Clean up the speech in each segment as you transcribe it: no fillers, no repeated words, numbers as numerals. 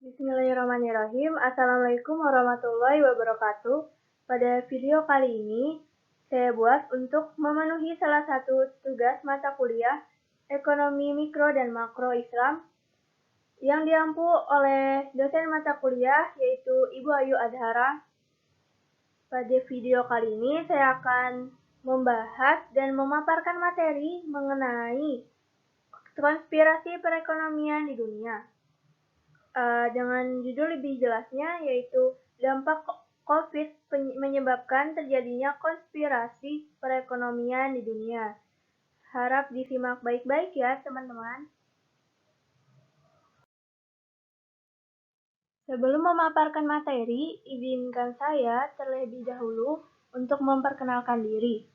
Bismillahirrahmanirrahim. Assalamualaikum warahmatullahi wabarakatuh. Pada video kali ini, saya buat untuk memenuhi salah satu tugas mata kuliah Ekonomi Mikro dan Makro Islam yang diampu oleh dosen mata kuliah yaitu Ibu Ayu Adhara. Pada video kali ini, saya akan membahas dan memaparkan materi mengenai konspirasi perekonomian di dunia. Dengan judul lebih jelasnya yaitu dampak COVID menyebabkan terjadinya konspirasi perekonomian di dunia. Harap disimak baik-baik ya teman-teman. Sebelum memaparkan materi, izinkan saya terlebih dahulu untuk memperkenalkan diri.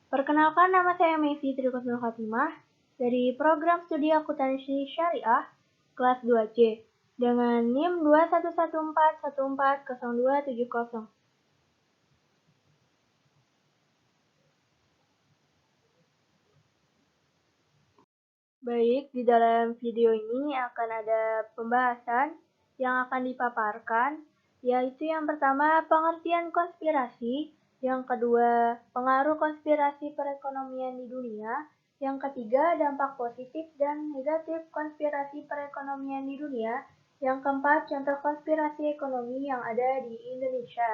Perkenalkan, nama saya Messi Trikusnul Khatimah dari program studi akuntansi syariah kelas 2C dengan NIM 2114140270. Baik, di dalam video ini akan ada pembahasan yang akan dipaparkan, yaitu yang pertama pengertian konspirasi, yang kedua pengaruh konspirasi perekonomian di dunia, yang ketiga dampak positif dan negatif konspirasi perekonomian di dunia, yang keempat contoh konspirasi ekonomi yang ada di Indonesia.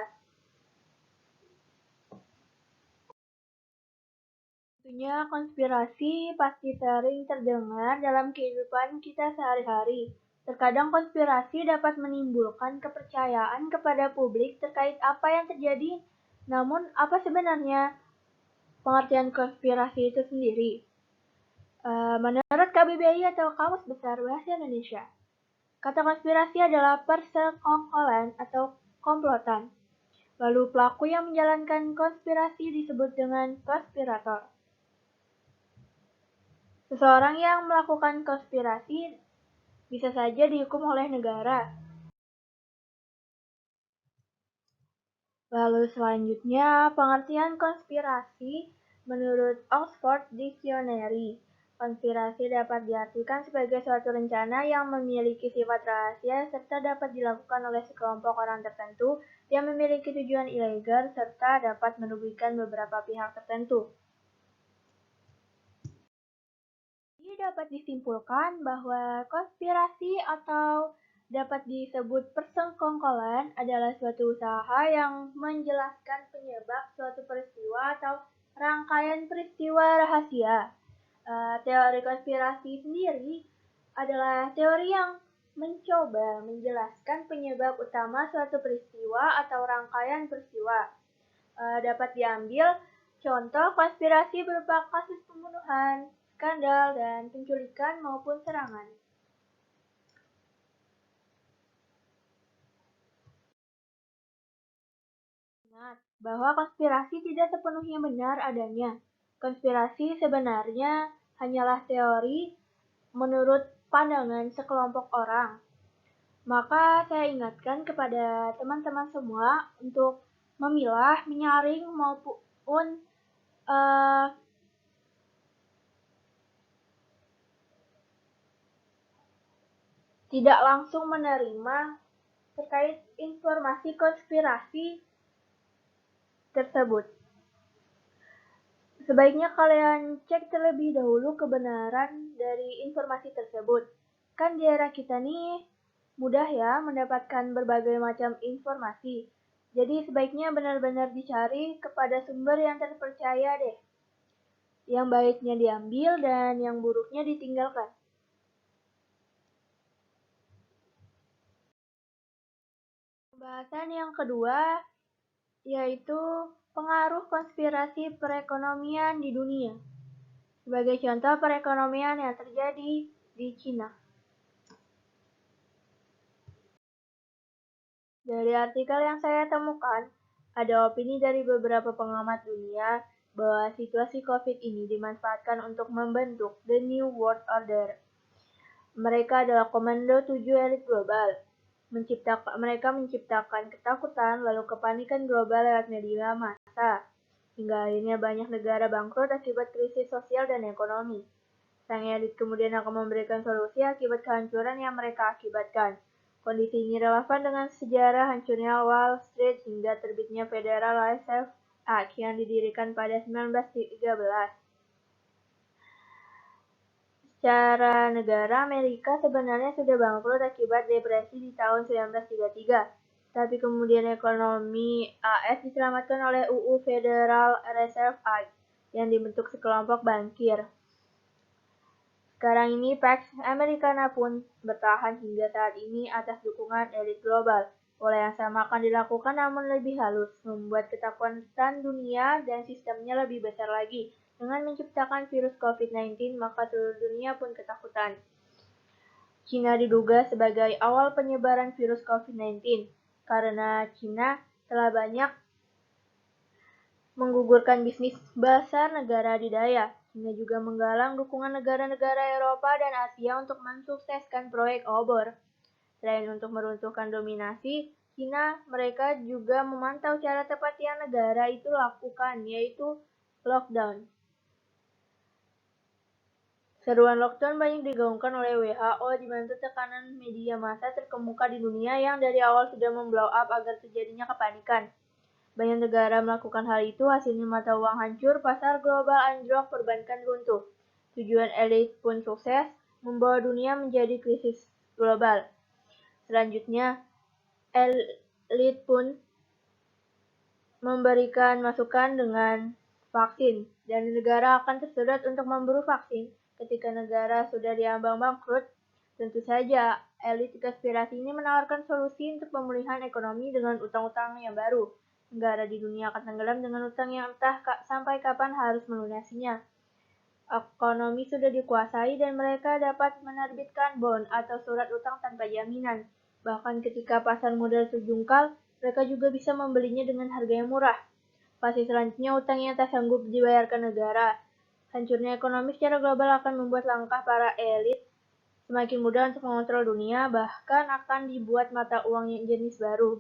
Tentunya konspirasi pasti sering terdengar dalam kehidupan kita sehari-hari. Terkadang konspirasi dapat menimbulkan kepercayaan kepada publik terkait apa yang terjadi. Namun, apa sebenarnya pengertian konspirasi itu sendiri? Menurut KBBI atau Kamus Besar Bahasa Indonesia, kata konspirasi adalah persekongkolan atau komplotan. Lalu pelaku yang menjalankan konspirasi disebut dengan konspirator. Seseorang yang melakukan konspirasi bisa saja dihukum oleh negara. Lalu selanjutnya, pengertian konspirasi menurut Oxford Dictionary. Konspirasi dapat diartikan sebagai suatu rencana yang memiliki sifat rahasia serta dapat dilakukan oleh sekelompok orang tertentu yang memiliki tujuan ilegal serta dapat merugikan beberapa pihak tertentu. Dapat disimpulkan bahwa konspirasi atau dapat disebut persekongkolan adalah suatu usaha yang menjelaskan penyebab suatu peristiwa atau rangkaian peristiwa rahasia. Teori konspirasi sendiri adalah teori yang mencoba menjelaskan penyebab utama suatu peristiwa atau rangkaian peristiwa. Dapat diambil contoh konspirasi berupa kasus pembunuhan, skandal, dan penculikan maupun serangan. Ingat bahwa konspirasi tidak sepenuhnya benar adanya. Konspirasi sebenarnya hanyalah teori menurut pandangan sekelompok orang. Maka saya ingatkan kepada teman-teman semua untuk memilah, menyaring maupun tidak langsung menerima terkait informasi konspirasi tersebut. Sebaiknya kalian cek terlebih dahulu kebenaran dari informasi tersebut. Kan di era kita nih mudah ya mendapatkan berbagai macam informasi. Jadi sebaiknya benar-benar dicari kepada sumber yang terpercaya deh. Yang baiknya diambil dan yang buruknya ditinggalkan. Pembahasan yang kedua yaitu pengaruh konspirasi perekonomian di dunia. Sebagai contoh perekonomian yang terjadi di Cina. Dari artikel yang saya temukan, ada opini dari beberapa pengamat dunia bahwa situasi COVID ini dimanfaatkan untuk membentuk The New World Order. Mereka adalah komando 7 elit global. Mereka menciptakan ketakutan lalu kepanikan global lewat media massa. Hingga akhirnya banyak negara bangkrut akibat krisis sosial dan ekonomi. Sang elit kemudian akan memberikan solusi akibat kehancuran yang mereka akibatkan. Kondisi ini relevan dengan sejarah hancurnya Wall Street hingga terbitnya Federal Reserve Act yang didirikan pada 1913. Secara negara, Amerika sebenarnya sudah bangkrut akibat depresi di tahun 1933, tapi kemudian ekonomi AS diselamatkan oleh UU Federal Reserve Act yang dibentuk sekelompok bankir. Sekarang ini Pax Americana pun bertahan hingga saat ini atas dukungan elit global. Pola yang sama akan dilakukan namun lebih halus, membuat ketakutan dunia dan sistemnya lebih besar lagi. Dengan menciptakan virus COVID-19, maka seluruh dunia pun ketakutan. Cina diduga sebagai awal penyebaran virus COVID-19 karena Cina telah banyak menggugurkan bisnis besar negara adidaya. Cina juga menggalang dukungan negara-negara Eropa dan Asia untuk mensukseskan proyek obor. Selain untuk meruntuhkan dominasi Cina, mereka juga memantau cara tepat yang negara itu lakukan, yaitu lockdown. Seruan lockdown banyak digaungkan oleh WHO dibantu tekanan media massa terkemuka di dunia yang dari awal sudah memblow up agar terjadinya kepanikan. Banyak negara melakukan hal itu, hasilnya mata uang hancur, pasar global anjlok, perbankan runtuh. Tujuan elit pun sukses, membawa dunia menjadi krisis global. Selanjutnya, elit pun memberikan masukan dengan vaksin, dan negara akan tersedot untuk memburu vaksin. Ketika negara sudah diambang bangkrut, tentu saja elit konspirasi ini menawarkan solusi untuk pemulihan ekonomi dengan utang-utang yang baru. Negara di dunia akan tenggelam dengan utang yang entah sampai kapan harus melunasinya. Ekonomi sudah dikuasai dan mereka dapat menerbitkan bond atau surat utang tanpa jaminan. Bahkan ketika pasar modal terjungkal, mereka juga bisa membelinya dengan harga yang murah. Fase selanjutnya utang yang tak sanggup dibayarkan negara. Hancurnya ekonomi secara global akan membuat langkah para elit semakin mudah untuk mengontrol dunia, bahkan akan dibuat mata uang yang jenis baru.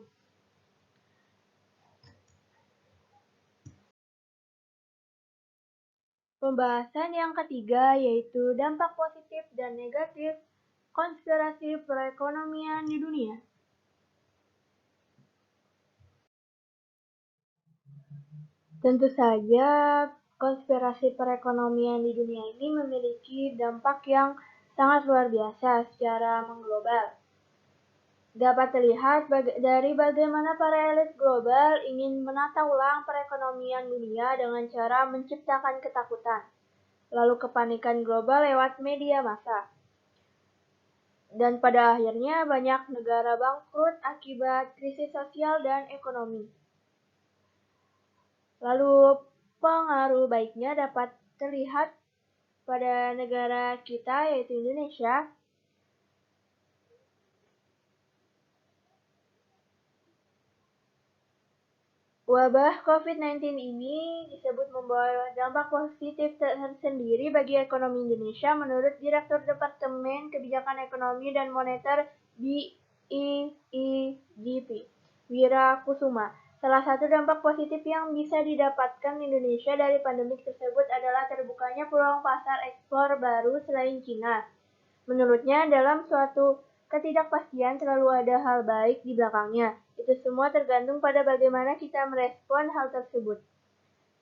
Pembahasan yang ketiga yaitu dampak positif dan negatif konspirasi perekonomian di dunia. Tentu saja, konspirasi perekonomian di dunia ini memiliki dampak yang sangat luar biasa secara mengglobal. Dapat terlihat dari bagaimana para elit global ingin menata ulang perekonomian dunia dengan cara menciptakan ketakutan, lalu kepanikan global lewat media massa. Dan pada akhirnya banyak negara bangkrut akibat krisis sosial dan ekonomi. Lalu pengaruh baiknya dapat terlihat pada negara kita yaitu Indonesia. Wabah COVID-19 ini disebut membawa dampak positif tersendiri bagi ekonomi Indonesia menurut Direktur Departemen Kebijakan Ekonomi dan Moneter BEIGP, Wira Kusuma. Salah satu dampak positif yang bisa didapatkan Indonesia dari pandemi tersebut adalah terbukanya peluang pasar ekspor baru selain Cina. Menurutnya, dalam suatu ketidakpastian selalu ada hal baik di belakangnya. Itu semua tergantung pada bagaimana kita merespon hal tersebut.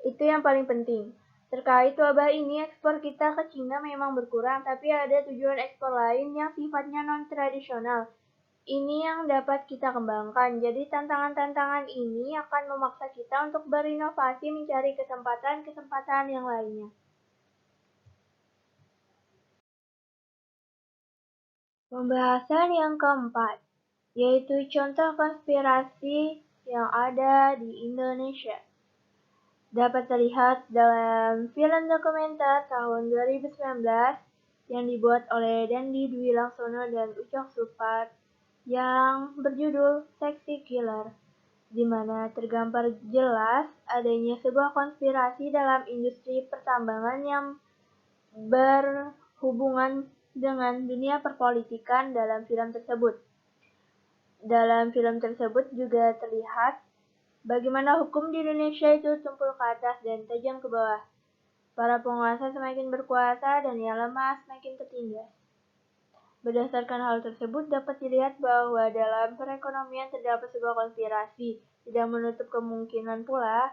Itu yang paling penting. Terkait wabah ini, ekspor kita ke Cina memang berkurang, tapi ada tujuan ekspor lain yang sifatnya non-tradisional. Ini yang dapat kita kembangkan. Jadi tantangan-tantangan ini akan memaksa kita untuk berinovasi mencari kesempatan-kesempatan yang lainnya. Pembahasan yang keempat, yaitu contoh konspirasi yang ada di Indonesia. Dapat terlihat dalam film dokumenter tahun 2019 yang dibuat oleh Dendi Dwi Laksono dan Ucok Supat yang berjudul Sexy Killer, di mana tergambar jelas adanya sebuah konspirasi dalam industri pertambangan yang berhubungan dengan dunia perpolitikan dalam film tersebut. Dalam film tersebut juga terlihat bagaimana hukum di Indonesia itu tumpul ke atas dan tajam ke bawah. Para penguasa semakin berkuasa dan yang lemah semakin tertindas. Berdasarkan hal tersebut, dapat dilihat bahwa dalam perekonomian terdapat sebuah konspirasi. Tidak menutup kemungkinan pula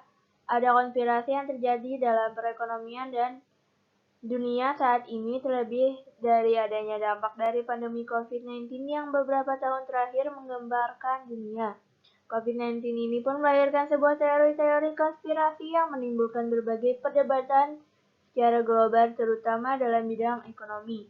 ada konspirasi yang terjadi dalam perekonomian dan dunia saat ini, terlebih dari adanya dampak dari pandemi COVID-19 yang beberapa tahun terakhir menggemparkan dunia. COVID-19 ini pun melahirkan sebuah teori-teori konspirasi yang menimbulkan berbagai perdebatan secara global, terutama dalam bidang ekonomi.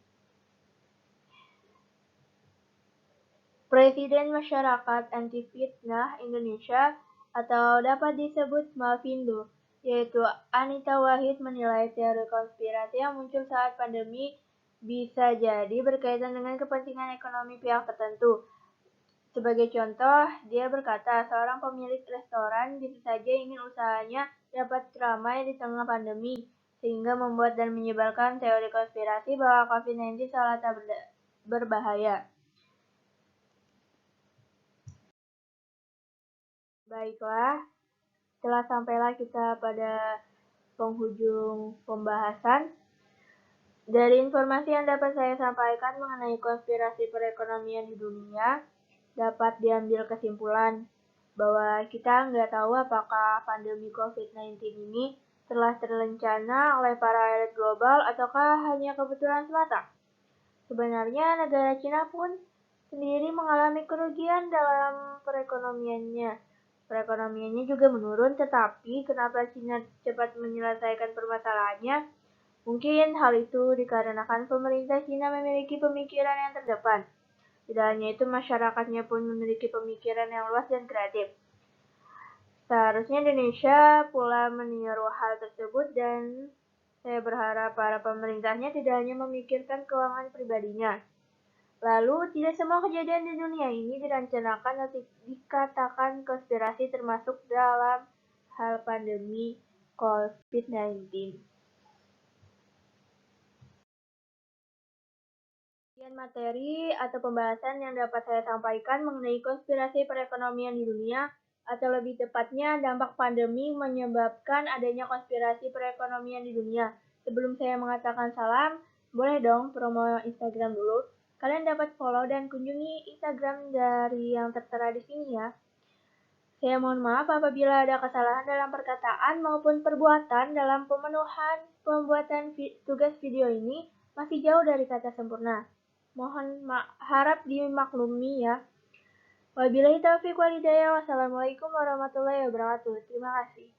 Presiden Masyarakat Anti Fitnah Indonesia atau dapat disebut Mafindo, yaitu Anita Wahid, menilai teori konspirasi yang muncul saat pandemi bisa jadi berkaitan dengan kepentingan ekonomi pihak tertentu. Sebagai contoh, dia berkata seorang pemilik restoran bisa saja ingin usahanya dapat ramai di tengah pandemi, sehingga membuat dan menyebarkan teori konspirasi bahwa COVID-19 seolah tak berbahaya. Baiklah, telah sampailah kita pada penghujung pembahasan. Dari informasi yang dapat saya sampaikan mengenai konspirasi perekonomian di dunia, dapat diambil kesimpulan bahwa kita nggak tahu apakah pandemi COVID-19 ini telah terencana oleh para elit global ataukah hanya kebetulan semata. Sebenarnya negara Cina pun sendiri mengalami kerugian dalam perekonomiannya. Perekonomiannya juga menurun, tetapi kenapa Cina cepat menyelesaikan permasalahannya? Mungkin hal itu dikarenakan pemerintah Cina memiliki pemikiran yang terdepan. Tidak hanya itu, masyarakatnya pun memiliki pemikiran yang luas dan kreatif. Seharusnya Indonesia pula meniru hal tersebut, dan saya berharap para pemerintahnya tidak hanya memikirkan keuangan pribadinya. Lalu, tidak semua kejadian di dunia ini direncanakan atau dikatakan konspirasi, termasuk dalam hal pandemi COVID-19. Sekian materi atau pembahasan yang dapat saya sampaikan mengenai konspirasi perekonomian di dunia, atau lebih tepatnya dampak pandemi menyebabkan adanya konspirasi perekonomian di dunia. Sebelum saya mengatakan salam, boleh dong promo Instagram dulu. Kalian dapat follow dan kunjungi Instagram dari yang tertera di sini ya. Saya mohon maaf apabila ada kesalahan dalam perkataan maupun perbuatan dalam pemenuhan pembuatan tugas video ini masih jauh dari kata sempurna. Mohon harap dimaklumi ya. Wabillahi taufiq wal hidayah. Wassalamualaikum warahmatullahi wabarakatuh. Terima kasih.